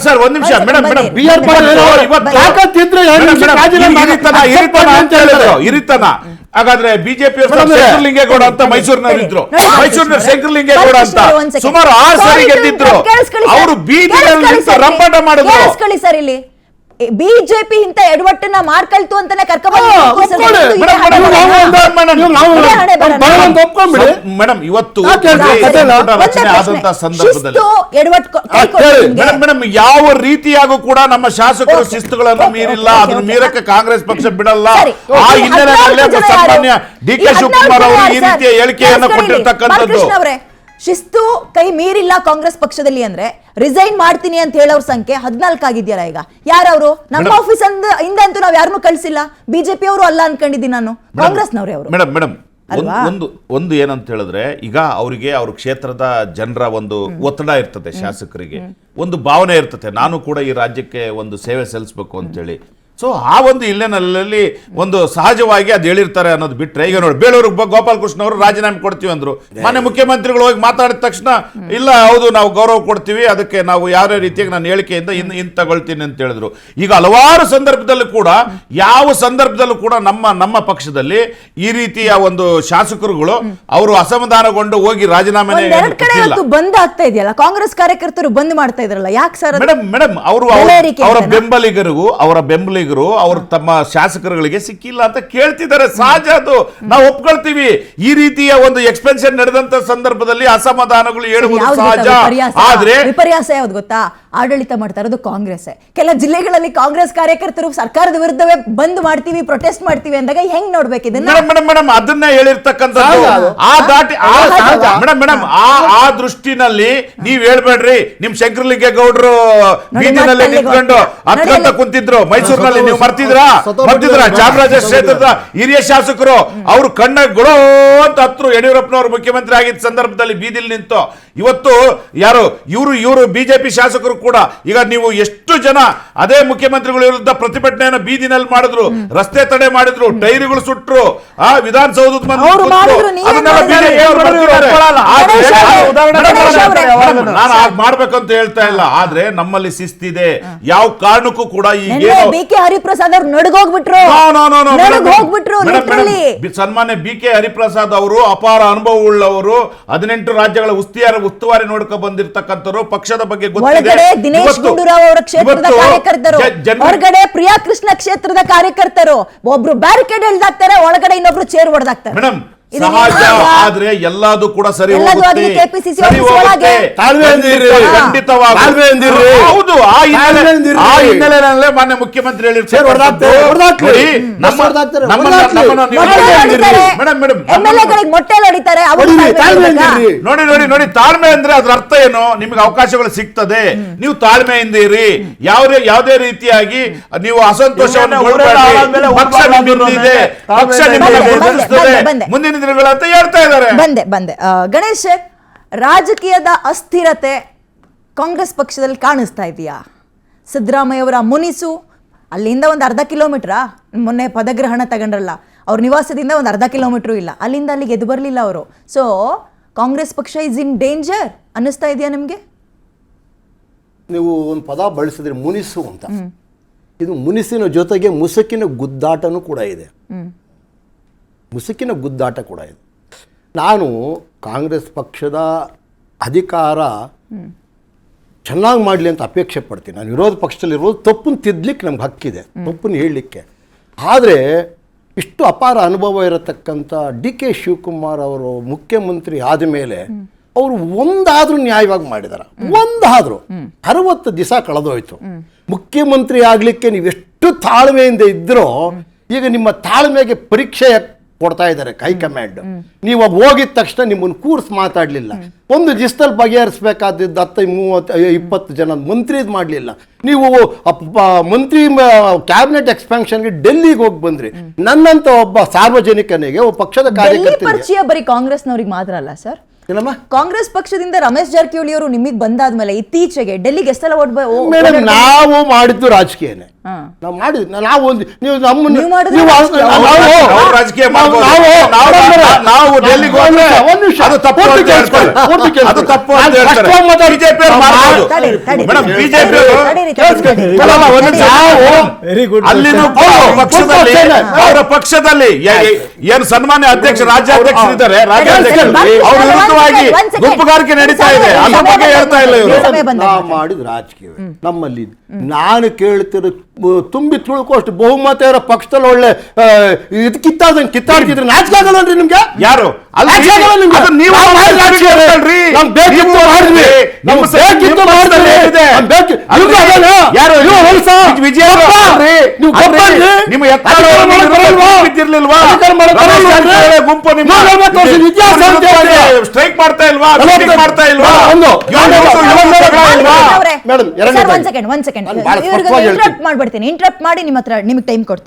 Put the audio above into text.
Sir ಒಂದ್ ನಿಮಿಷ madam ಇರಿತನ. ಹಾಗಾದ್ರೆ ಬಿಜೆಪಿ ಶಂಕರಲಿಂಗೇಗೌಡ ಅಂತ ಮೈಸೂರಿನವರು ಇದ್ರು, ಮೈಸೂರಿನ ಶಂಕರಲಿಂಗೇಗೌಡ ಅಂತ ಸುಮಾರು 6 ಸಾರಿ ಗೆದ್ದಿದ್ರು. ಅವರು ಬೀದಿಯಲ್ಲಿ ರಂಪಾಟ ಮಾಡಿದ್ರು. ಸರ್ ಇಲ್ಲಿ ಬಿಜೆಪಿ ಇಂತ ಎಡವಟ್ಟನ್ನ ಮಾಡ್ಕಳ್ತು ಅಂತಾನೆ ಮೇಡಮ್ ಇವತ್ತು ಆದಂತ ಸಂದರ್ಭದಲ್ಲಿ ಮೇಡಮ್ ಯಾವ ರೀತಿಯಾಗೂ ಕೂಡ ನಮ್ಮ ಶಾಸಕರು ಶಿಸ್ತುಗಳನ್ನು ಮೀರಿಲ್ಲ, ಅದನ್ನು ಮೀರಕ್ಕೆ ಕಾಂಗ್ರೆಸ್ ಪಕ್ಷ ಬಿಡಲ್ಲ. ಆ ಹಿನ್ನೆಲೆಯಲ್ಲಿ ಸನ್ಮಾನ್ಯ ಡಿ ಕೆ ಶಿವಕುಮಾರ್ ಅವರು ಈ ರೀತಿಯ ಹೇಳಿಕೆಯನ್ನು ಕೊಟ್ಟಿರ್ತಕ್ಕಂಥದ್ದು. ಶಿಸ್ತು ಕೈ ಮೀರಿಲ್ಲ ಕಾಂಗ್ರೆಸ್ ಪಕ್ಷದಲ್ಲಿ ಅಂದ್ರೆ ರಿಸೈನ್ ಮಾಡ್ತೀನಿ ಅಂತ ಹೇಳೋರ್ ಸಂಖ್ಯೆ 14 ಆಗಿದೆಯಲ್ಲ. ಈಗ ಯಾರವರು? ನಮ್ಮ ಆಫೀಸ್ ಇಂದ ಅಂತೂ ನಾವ್ ಯಾರನ್ನೂ ಕಳ್ಸಿಲ್ಲ. ಬಿಜೆಪಿ ಅವರು ಅಲ್ಲ ಅನ್ಕೊಂಡಿದ್ದೀನಿ ನಾನು, ಕಾಂಗ್ರೆಸ್ನವ್ರೆ ಅವರು. ಮೇಡಮ್ ಒಂದು ಏನಂತ ಹೇಳಿದ್ರೆ, ಈಗ ಅವರಿಗೆ ಅವ್ರ ಕ್ಷೇತ್ರದ ಜನರ ಒಂದು ಒತ್ತಡ ಇರ್ತದೆ, ಶಾಸಕರಿಗೆ ಒಂದು ಭಾವನೆ ಇರ್ತದೆ, ನಾನು ಕೂಡ ಈ ರಾಜ್ಯಕ್ಕೆ ಒಂದು ಸೇವೆ ಸಲ್ಲಿಸಬೇಕು ಅಂತೇಳಿ. ಸೊ ಆ ಒಂದು ಹಿನ್ನೆಲೆಯಲ್ಲಿ ಒಂದು ಸಹಜವಾಗಿ ಅದು ಹೇಳಿರ್ತಾರೆ ಅನ್ನೋದು ಬಿಟ್ಟರೆ, ಈಗ ನೋಡಿ ಬೇಲೂರು ಗೋಪಾಲ್ ಕೃಷ್ಣ ಅವರು ರಾಜೀನಾಮೆ ಕೊಡ್ತೀವಿ ಅಂದ್ರು. ಮಾನ್ಯ ಮುಖ್ಯಮಂತ್ರಿಗಳು ಹೋಗಿ ಮಾತಾಡಿದ ತಕ್ಷಣ ಇಲ್ಲ ಹೌದು ನಾವು ಗೌರವ ಕೊಡ್ತೀವಿ, ಅದಕ್ಕೆ ನಾವು ಯಾವ ರೀತಿಯಾಗಿ ನಾನು ಹೇಳಿಕೆಯಿಂದ ಇನ್ನು ತಗೊಳ್ತೀನಿ ಅಂತ ಹೇಳಿದ್ರು. ಈಗ ಹಲವಾರು ಸಂದರ್ಭದಲ್ಲೂ ಕೂಡ ಯಾವ ಸಂದರ್ಭದಲ್ಲೂ ಕೂಡ ನಮ್ಮ ಪಕ್ಷದಲ್ಲಿ ಈ ರೀತಿಯ ಒಂದು ಶಾಸಕರುಗಳು ಅವರು ಅಸಮಾಧಾನಗೊಂಡು ಹೋಗಿ ರಾಜೀನಾಮೆ ಬಂದ್ ಆಗ್ತಾ ಇದೆಯಲ್ಲ, ಕಾಂಗ್ರೆಸ್ ಕಾರ್ಯಕರ್ತರು ಬಂದ್ ಮಾಡ್ತಾ ಇದ್ರಲ್ಲ, ಯಾಕೆ ಸರ್? ಮೇಡಮ್ ಅವರು ಅವರ ಬೆಂಬಲಿಗರು ಅವರು ತಮ್ಮ ಶಾಸಕರುಗಳಿಗೆ ಸಿಕ್ಕಿಲ್ಲ ಅಂತ ಕೇಳ್ತಿದ್ದಾರೆ. ಸಹಜ, ಅದು ನಾವು ಒಪ್ಕೊಳ್ತೀವಿ. ಈ ರೀತಿಯ ಒಂದು ಎಕ್ಸ್ಪೆನ್ಷನ್ ನಡೆದಂತ ಸಂದರ್ಭದಲ್ಲಿ ಅಸಮಾಧಾನಗಳು ಹೇಳುವುದು ಸಹಜ. ಆದ್ರೆ ವಿಪರ್ಯಾಸ ಯಾವ್ದು ಗೊತ್ತಾ? ಆಡಳಿತ ಮಾಡ್ತಾ ಇರೋದು ಕಾಂಗ್ರೆಸ್. ಕೆಲ ಜಿಲ್ಲೆಗಳಲ್ಲಿ ಕಾಂಗ್ರೆಸ್ ಕಾರ್ಯಕರ್ತರು ಸರ್ಕಾರದ ವಿರುದ್ಧವೇ ಬಂದ್ ಮಾಡ್ತೀವಿ, ಪ್ರೊಟೆಸ್ಟ್ ಮಾಡ್ತೀವಿ ಅಂದಾಗ ಹೆಂಗ್ ನೋಡ್ಬೇಕು ಇದನ್ನ? ಮೇಡಮ್ ಅದನ್ನೇ ಹೇಳಿರ್ತಕ್ಕಂಥದ್ದು. ಮೇಡಮ್ ಆ ದೃಷ್ಟಿನಲ್ಲಿ ನೀವ್ ಹೇಳ್ಬೇಡ್ರಿ. ನಿಮ್ ಶಂಕರಲಿಂಗೇಗೌಡರು ಬೀದಿನಲ್ಲಿ ನಿಂತ್ಕೊಂಡು ಹತ್ಕಂತ ಕುಂತಿದ್ರು ಮೈಸೂರಿನಲ್ಲಿ, ನೀವು ಮರ್ತಿದ್ರ ಚಾಮರಾಜ ಕ್ಷೇತ್ರದ ಹಿರಿಯ ಶಾಸಕರು ಅವರು ಕಣ್ಣ ಗುಳೋ ಅಂತ ಹತ್ರು. ಯಡಿಯೂರಪ್ಪನವರು ಮುಖ್ಯಮಂತ್ರಿ ಆಗಿದ್ದ ಸಂದರ್ಭದಲ್ಲಿ ಬೀದಿಲಿ ನಿಂತು ಇವತ್ತು ಯಾರು ಇವರು ಬಿಜೆಪಿ ಶಾಸಕರು ಕೂಡ ಈಗ ನೀವು ಎಷ್ಟು ಜನ ಅದೇ ಮುಖ್ಯಮಂತ್ರಿಗಳ ವಿರುದ್ಧ ಪ್ರತಿಭಟನೆಯನ್ನು ಬೀದಿನಲ್ಲಿ ಮಾಡಿದ್ರು, ರಸ್ತೆ ತಡೆ ಮಾಡಿದ್ರು, ಟೈರ್ಗಳು ಸುಟ್ರು, ಆ ವಿಧಾನಸೌಧದ ನಾನು ಮಾಡ್ಬೇಕಂತ ಹೇಳ್ತಾ ಇಲ್ಲ. ಆದ್ರೆ ನಮ್ಮಲ್ಲಿ ಶಿಸ್ತಿದೆ. ಯಾವ ಕಾರಣಕ್ಕೂ ಕೂಡ ಈಗ ಹರಿಪ್ರಸಾದ್ ಅವರು ನಡುಗೋಗ್ಬಿಟ್ರು. ಸನ್ಮಾನ್ಯ ಬಿ ಕೆ ಹರಿಪ್ರಸಾದ್ ಅವರು ಅಪಾರ ಅನುಭವ ಉಳ್ಳವರು, 18 ರಾಜ್ಯಗಳ ಉಸ್ತುವಾರಿ ನೋಡ್ಕೊ ಬಂದಿರತಕ್ಕಂಥವ್ರು, ಪಕ್ಷದ ಬಗ್ಗೆ ಗೊತ್ತಿದೆ. ದಿನೇಶ್ ಗುಂಡೂರಾವ್ ಅವರ ಕ್ಷೇತ್ರದ ಕಾರ್ಯಕರ್ತರು, ಹೊರಗಡೆ ಪ್ರಿಯಾ ಕೃಷ್ಣ ಕ್ಷೇತ್ರದ ಕಾರ್ಯಕರ್ತರು. ಒಬ್ರು ಬ್ಯಾರಿಕೇಡ್ ಎಳ್ದಾಕ್ತಾರೆ, ಒಳಗಡೆ ಇನ್ನೊಬ್ರು ಚೇರ್ ಹೊಡೆದಾಕ್ತಾರೆ. ಮೇಡಮ್ ಸಹಜ, ಆದ್ರೆ ಎಲ್ಲದೂ ಕೂಡ ಸರಿ ಖಂಡಿತವಾಗಿ ಹೌದು. ಆ ಹಿನ್ನೆಲೆಯಲ್ಲೇ ಮಾನ್ಯ ಮುಖ್ಯಮಂತ್ರಿ ನೋಡಿ ತಾಳ್ಮೆ ಅಂದ್ರೆ ಅದ್ರ ಅರ್ಥ ಏನು? ನಿಮ್ಗೆ ಅವಕಾಶಗಳು ಸಿಗ್ತದೆ, ನೀವು ತಾಳ್ಮೆಯಿಂದ ಇರಿ. ಯಾವುದೇ ರೀತಿಯಾಗಿ ನೀವು ಅಸಂತೋಷವನ್ನು ಮುಂದಿನ ದಿನಗಳಂತ ಹೇಳ್ತಾ ಇದ್ದಾರೆ. ಬಂದೆ ಗಣೇಶ್, ರಾಜಕೀಯದ ಅಸ್ಥಿರತೆ ಕಾಂಗ್ರೆಸ್ ಪಕ್ಷದಲ್ಲಿ ಕಾಣಿಸ್ತಾ ಇದೆಯಾ? ಸಿದ್ದರಾಮಯ್ಯ ಅವರ ಮುನಿಸು ಅಲ್ಲಿಂದ ಒಂದು ಅರ್ಧ ಕಿಲೋಮೀಟರ್, ಮೊನ್ನೆ ಪದಗ್ರಹಣ ತಗೊಂಡ್ರಲ್ಲ, ಅವ್ರ ನಿವಾಸದಿಂದ ಒಂದು ಅರ್ಧ ಕಿಲೋಮೀಟರ್ ಇಲ್ಲ, ಅಲ್ಲಿಂದ ಅಲ್ಲಿಗೆ ಎದ್ದು ಬರಲಿಲ್ಲ ಅವರು. ಸೊ ಕಾಂಗ್ರೆಸ್ ಪಕ್ಷ ಇಸ್ ಇನ್ ಡೇಂಜರ್ ಅನ್ನಿಸ್ತಾ ಇದೆಯಾ ನಿಮಗೆ? ನೀವು ಒಂದು ಪದ ಬಳಸಿದ್ರೆ ಮುನಿಸು ಅಂತ. ಇದು ಮುನಿಸಿನ ಜೊತೆಗೆ ಮುಸುಕಿನ ಗುದ್ದಾಟನೂ ಕೂಡ ಇದೆ. ಮುಸುಕಿನ ಗುದ್ದಾಟ ಕೂಡ ಇದೆ. ನಾನು ಕಾಂಗ್ರೆಸ್ ಪಕ್ಷದ ಅಧಿಕಾರ ಚೆನ್ನಾಗಿ ಮಾಡಲಿ ಅಂತ ಅಪೇಕ್ಷೆ ಪಡ್ತೀನಿ. ನಾನು ವಿರೋಧ ಪಕ್ಷದಲ್ಲಿರೋದು ತಪ್ಪನ್ನು ತಿದ್ದಲಿಕ್ಕೆ ನಮ್ಗೆ ಹಕ್ಕಿದೆ, ತಪ್ಪನ್ನು ಹೇಳಲಿಕ್ಕೆ. ಆದರೆ ಇಷ್ಟು ಅಪಾರ ಅನುಭವ ಇರತಕ್ಕಂಥ ಡಿ ಕೆ ಶಿವಕುಮಾರ್ ಅವರು ಮುಖ್ಯಮಂತ್ರಿ ಆದ ಮೇಲೆ ಅವರು ಒಂದಾದರೂ ನ್ಯಾಯವಾಗಿ ಮಾಡಿದಾರ? ಒಂದಾದರೂ 60 ದಿವಸ ಕಳೆದೋಯ್ತು. ಮುಖ್ಯಮಂತ್ರಿ ಆಗಲಿಕ್ಕೆ ನೀವೆಷ್ಟು ತಾಳ್ಮೆಯಿಂದ ಇದ್ರೋ ಈಗ ನಿಮ್ಮ ತಾಳ್ಮೆಗೆ ಪರೀಕ್ಷೆ ಕೊಡ್ತಾ ಇದ್ದಾರೆ ಹೈಕಮಾಂಡ್. ನೀವು ಹೋಗಿದ ತಕ್ಷಣ ನಿಮ್ಮನ್ನು ಕೂರ್ಸ್ ಮಾತಾಡಲಿಲ್ಲ. ಒಂದು ದಿವಸದಲ್ಲಿ ಬಗೆಹರಿಸಬೇಕಾದದ್ದು 10-30-20 ಜನ ಮಂತ್ರಿ ಮಾಡಲಿಲ್ಲ. ನೀವು ಮಂತ್ರಿ ಕ್ಯಾಬಿನೆಟ್ ಎಕ್ಸ್ಪಾನ್ಷನ್ಗೆ ಡೆಲ್ಲಿಗೆ ಹೋಗಿ ಬಂದ್ರಿ. ನನ್ನಂತ ಒಬ್ಬ ಸಾರ್ವಜನಿಕನಿಗೆ, ಒಬ್ಬ ಪಕ್ಷದ ಕಾರ್ಯಕರ್ತರಿಗೆ ಪರಿಚಯ ಬರೀ ಕಾಂಗ್ರೆಸ್ನವ್ರಿಗೆ ಮಾತ್ರ ಅಲ್ಲ ಸರ್, ಏನಮ್ಮ ಕಾಂಗ್ರೆಸ್ ಪಕ್ಷದಿಂದ ರಮೇಶ್ ಜಾರಕಿಹೊಳಿ ಅವರು ನಿಮಗೆ ಬಂದಾದ್ಮೇಲೆ ಇತ್ತೀಚೆಗೆ ಡೆಲ್ಲಿಗೆ ಎಷ್ಟೆಲ್ಲ ಮೇಡಮ್ ನಾವು ಮಾಡಿದ್ದು ರಾಜಕೀಯನೇ. ನಾವು ಮಾಡಿದ್ವಿ ನಾವು ಒಂದು ನೀವು ನಮ್ಮನ್ನ ನೀವು ಮಾಡಿದ್ರೆ ನೀವು ರಾಜಕೀಯ. ಅವ್ರು ರಾಜಕೀಯ ಮಾಡ್ಬೋದು. ನಾವು ಡೆಲ್ಲಿಗೆ ಹೋದ್ರೆ ಅದು ತಪ್ಪು ಅಂತ ಹೇಳ್ತಾರೆ. ಅದು ತಪ್ಪು ಅಂತ ಹೇಳ್ತಾರೆ. ಬಿಜೆಪಿ ಅವ್ರು ಮಾಡ್ಬೋದು. ಮೇಡಮ್ ಬಿಜೆಪಿ ಅಲ್ಲಿನೂ ಪಕ್ಷದಲ್ಲಿ ಅವರ ಪಕ್ಷದಲ್ಲಿ ಏನು ಸನ್ಮಾನ್ಯ ಅಧ್ಯಕ್ಷ ರಾಜ್ಯಾಧ್ಯಕ್ಷರಿದ್ದಾರೆ, ರಾಜ್ಯಾಧ್ಯಕ್ಷರು ಅವ್ರ ವಿರುದ್ಧವಾಗಿ ಗುಂಪುಗಾರಿಕೆ ನಡೀತಾ ಇದೆ. ಅದ್ರ ಬಗ್ಗೆ ಹೇಳ್ತಾ ಇಲ್ಲ ಇವರು. ನಾವು ಮಾಡಿದ ರಾಜಕೀಯ ನಮ್ಮಲ್ಲಿ ನಾನು ಕೇಳ್ತಿರೋ ತುಂಬಿ ತುಳುಕೋಷ್ಟು ಬಹುಮತ ಇರೋ ಪಕ್ಷದಲ್ಲಿ ಒಳ್ಳೆ ಇದು ಕಿತ್ತಾಡ್ತಿದ್ರೆ ನಾಚಿಕೆ ಆಗಲ್ಲನ್ರಿ ನಿಮ್ಗೆ? ಯಾರು ಸ್ಟ್ರೈಕ್ ಮಾಡ್ತಾ ಇಲ್ವಾ? ಇಂಟ್ರಪ್ಟ್ ಮಾಡ್ಬಿಡ್ತೀನಿ. ಇಂಟ್ರಪ್ಟ್ ಮಾಡಿ ನಿಮ್ಮ ಹತ್ರ ನಿಮಗೆ ಟೈಮ್ ಕೊಡ್ತೀನಿ.